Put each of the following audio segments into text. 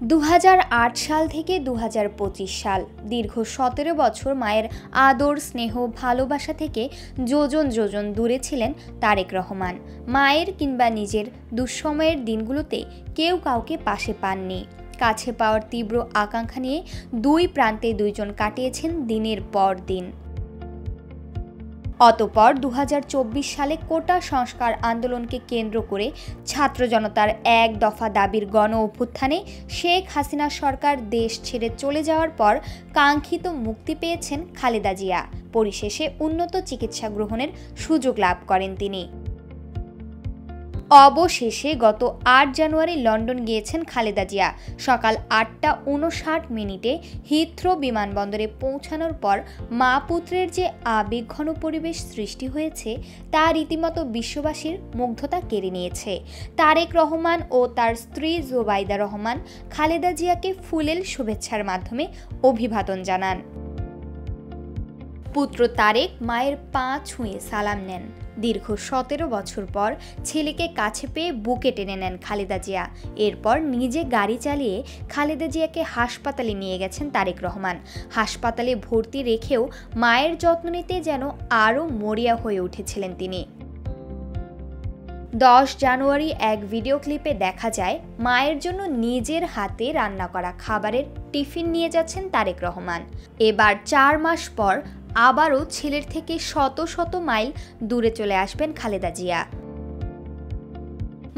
2008 সাল থেকে 2025 সাল দীর্ঘ 17 বছর মায়ের আদর স্নেহ ভালোবাসা থেকে যোজন যোজন দূরে ছিলেন তারেক রহমান। মায়ের কিংবা নিজের দুঃসময়ের দিনগুলোতে কেউ কাউকে পাশে পাননি। কাছে পাওয়ার তীব্র আকাঙ্ক্ষা নিয়ে দুই প্রান্তে দুইজন কাটিয়েছেন দিনের পর দিন। অতঃপর 2024 সালে কোটা সংস্কার আন্দোলনকে কেন্দ্র করে ছাত্র জনতার এক দফা দাবির গণ অভ্যুত্থানে শেখ হাসিনা সরকার দেশ ছেড়ে চলে যাওয়ার পর কাঙ্ক্ষিত মুক্তি পেয়েছেন খালেদা জিয়া। পরিশেষে উন্নত চিকিৎসা গ্রহণের সুযোগ লাভ করেন তিনি। অবশেষে গত 8 জানুয়ারি লন্ডন গিয়েছেন খালেদা জিয়া। সকাল 8:59 হিথ্রো বিমানবন্দরে পৌঁছানোর পর মা পুত্রের যে আবেগঘন পরিবেশ সৃষ্টি হয়েছে তা রীতিমতো বিশ্ববাসীর মুগ্ধতা কেড়ে নিয়েছে। তারেক রহমান ও তার স্ত্রী জোবাইদা রহমান খালেদা জিয়াকে ফুলেল শুভেচ্ছার মাধ্যমে অভিবাদন জানান। পুত্র তারেক মায়ের পা ছুঁয়ে সালাম নেন। দীর্ঘ 17 বছর পর ছেলেকে কাছে পেয়ে বুকে টেনে নেন খালেদা জিয়া। এরপর নিজে গাড়ি চালিয়ে খালেদা জিয়াকে হাসপাতালে নিয়ে গেছেন তারেক রহমান। হাসপাতালে ভর্তি রেখেও মায়ের যত্ন নিতে যেন আরও মরিয়া হয়ে উঠেছিলেন তিনি। 10 জানুয়ারি এক ভিডিও ক্লিপে দেখা যায় মায়ের জন্য নিজের হাতে রান্না করা খাবারের টিফিন নিয়ে যাচ্ছেন তারেক রহমান। এবার 4 মাস পর আবারও ছেলের থেকে শত শত মাইল দূরে চলে আসবেন খালেদা জিয়া।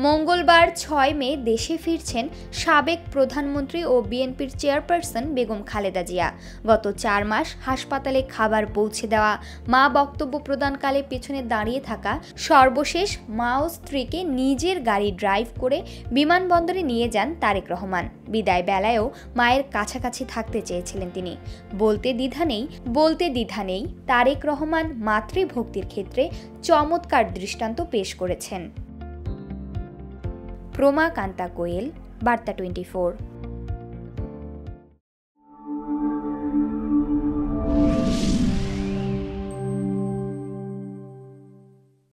মঙ্গলবার 6 মে দেশে ফিরছেন সাবেক প্রধানমন্ত্রী ও বিএনপির চেয়ারপারসন বেগম খালেদা জিয়া। গত 4 মাস হাসপাতালে খাবার পৌঁছে দেওয়া, মা বক্তব্য প্রদানকালে পেছনে দাঁড়িয়ে থাকা, সর্বশেষ মা ও স্ত্রীকে নিজের গাড়ি ড্রাইভ করে বিমানবন্দরে নিয়ে যান তারেক রহমান। বিদায় বেলায়ও মায়ের কাছাকাছি থাকতে চেয়েছিলেন তিনি। বলতে দ্বিধা নেই, তারেক রহমান মাতৃভক্তির ক্ষেত্রে চমৎকার দৃষ্টান্ত পেশ করেছেন। প্রমা কান্তা কোয়েল, বার্তা 24।